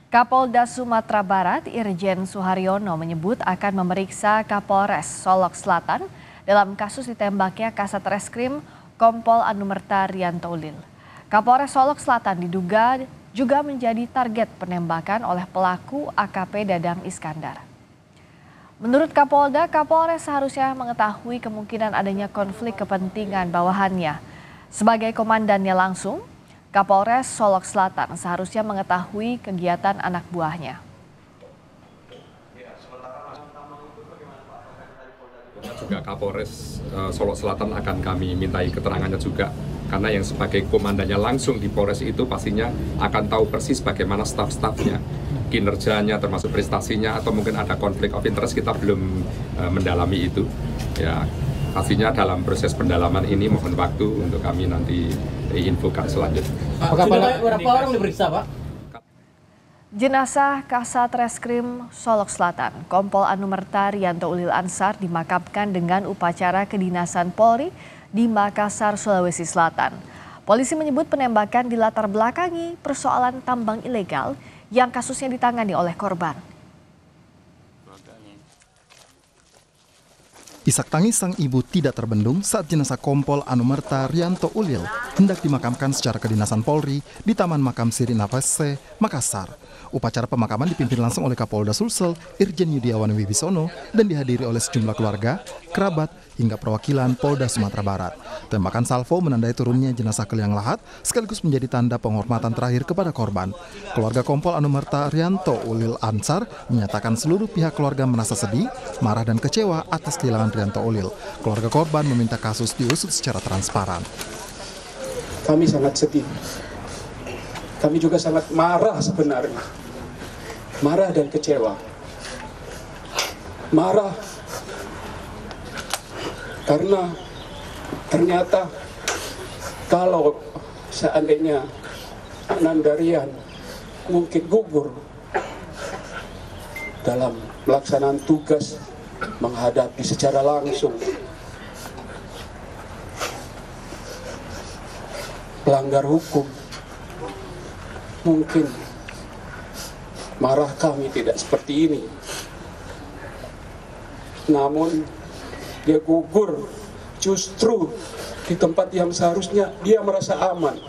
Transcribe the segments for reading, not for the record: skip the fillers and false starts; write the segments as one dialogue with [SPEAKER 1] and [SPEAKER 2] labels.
[SPEAKER 1] Kapolda Sumatera Barat Irjen Suharyono menyebut akan memeriksa Kapolres Solok Selatan dalam kasus ditembaknya Kasat Reskrim Kompol Anumerta Rianto Ulil. Kapolres Solok Selatan diduga juga menjadi target penembakan oleh pelaku AKP Dadang Iskandar. Menurut Kapolda, Kapolres seharusnya mengetahui kemungkinan adanya konflik kepentingan bawahannya. Sebagai komandannya langsung, Kapolres Solok Selatan seharusnya mengetahui kegiatan anak buahnya.
[SPEAKER 2] Juga Kapolres Solok Selatan akan kami mintai keterangannya juga, karena yang sebagai komandannya langsung di Polres itu pastinya akan tahu persis bagaimana staf-stafnya, kinerjanya termasuk prestasinya, atau mungkin ada konflik of interest, kita belum mendalami itu. Ya, pastinya dalam proses pendalaman ini mohon waktu untuk kami nanti infokan selanjutnya.
[SPEAKER 3] Sudah berapa orang diperiksa, Pak?
[SPEAKER 1] Jenazah Kasat Reskrim Solok Selatan, Kompol Anumerta Rianto Ulil Ansar dimakamkan dengan upacara kedinasan Polri di Makassar, Sulawesi Selatan. Polisi menyebut penembakan dilatar belakangi persoalan tambang ilegal yang kasusnya ditangani oleh korban.
[SPEAKER 4] Isak tangis sang ibu tidak terbendung saat jenazah Kompol Anumerta Rianto Ulil hendak dimakamkan secara kedinasan Polri di Taman Makam Siri Nafase, Makassar. Upacara pemakaman dipimpin langsung oleh Kapolda Sulsel, Irjen Yudiawan Wibisono, dan dihadiri oleh sejumlah keluarga, kerabat, hingga perwakilan Polda Sumatera Barat. Tembakan salvo menandai turunnya jenazah ke liang lahat, sekaligus menjadi tanda penghormatan terakhir kepada korban. Keluarga Kompol Anumerta Rianto Ulil Ansar menyatakan seluruh pihak keluarga merasa sedih, marah, dan kecewa atas kehilangan Rianto Ulil. Keluarga korban meminta kasus diusut secara transparan.
[SPEAKER 5] Kami sangat sedih. Kami juga sangat marah sebenarnya. Marah dan kecewa. Marah karena ternyata kalau seandainya Anandarian mungkin gugur dalam pelaksanaan tugas menghadapi secara langsung pelanggar hukum, mungkin marah kami tidak seperti ini. Namun dia gugur justru di tempat yang seharusnya dia merasa aman.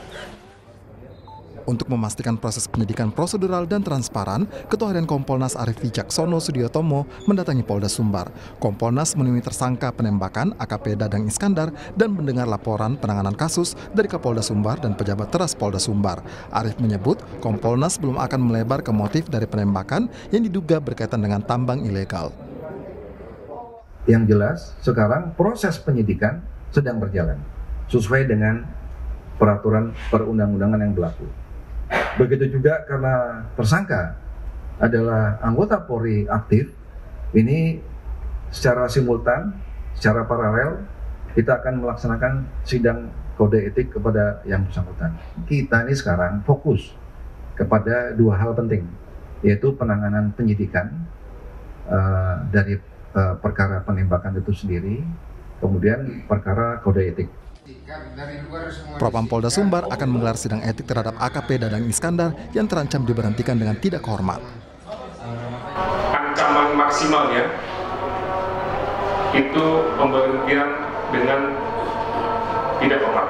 [SPEAKER 4] Untuk memastikan proses penyidikan prosedural dan transparan, Ketua Harian Kompolnas Arief Wijaksono Sudiotomo mendatangi Polda Sumbar. Kompolnas menemui tersangka penembakan AKP Dadang Iskandar dan mendengar laporan penanganan kasus dari Kapolda Sumbar dan pejabat teras Polda Sumbar. Arief menyebut Kompolnas belum akan melebar ke motif dari penembakan yang diduga berkaitan dengan tambang ilegal.
[SPEAKER 6] Yang jelas sekarang proses penyidikan sedang berjalan sesuai dengan peraturan perundang-undangan yang berlaku. Begitu juga karena tersangka adalah anggota Polri aktif, ini secara simultan, secara paralel kita akan melaksanakan sidang kode etik kepada yang bersangkutan. Kita ini sekarang fokus kepada dua hal penting, yaitu penanganan penyidikan dari perkara penembakan itu sendiri, kemudian perkara kode etik.
[SPEAKER 4] Propam Polda Sumbar akan menggelar sidang etik terhadap AKP Dadang Iskandar yang terancam diberhentikan dengan tidak hormat.
[SPEAKER 7] Ancaman maksimalnya itu pemberhentian dengan tidak hormat.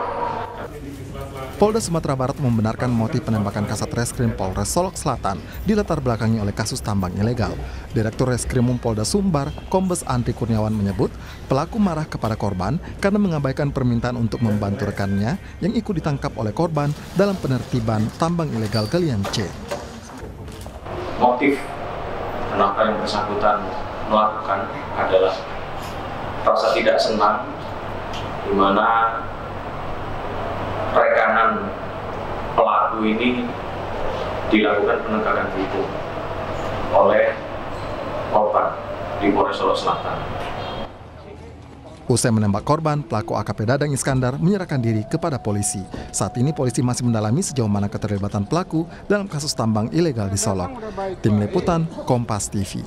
[SPEAKER 4] Polda Sumatera Barat membenarkan motif penembakan Kasat Reskrim Polres Solok Selatan dilatar belakangi oleh kasus tambang ilegal. Direktur Reskrimum Polda Sumbar, Kombes Andri Kurniawan menyebut pelaku marah kepada korban karena mengabaikan permintaan untuk membantu rekannya yang ikut ditangkap oleh korban dalam penertiban tambang ilegal Galian C.
[SPEAKER 8] Motif kenapa yang bersangkutan melakukan adalah rasa tidak senang, di mana rekanan pelaku ini dilakukan penegakan hukum oleh korban di Polres Solok Selatan.
[SPEAKER 4] Usai menembak korban, pelaku AKP Dadang Iskandar menyerahkan diri kepada polisi. Saat ini polisi masih mendalami sejauh mana keterlibatan pelaku dalam kasus tambang ilegal di Solok. Tim Liputan, Kompas TV.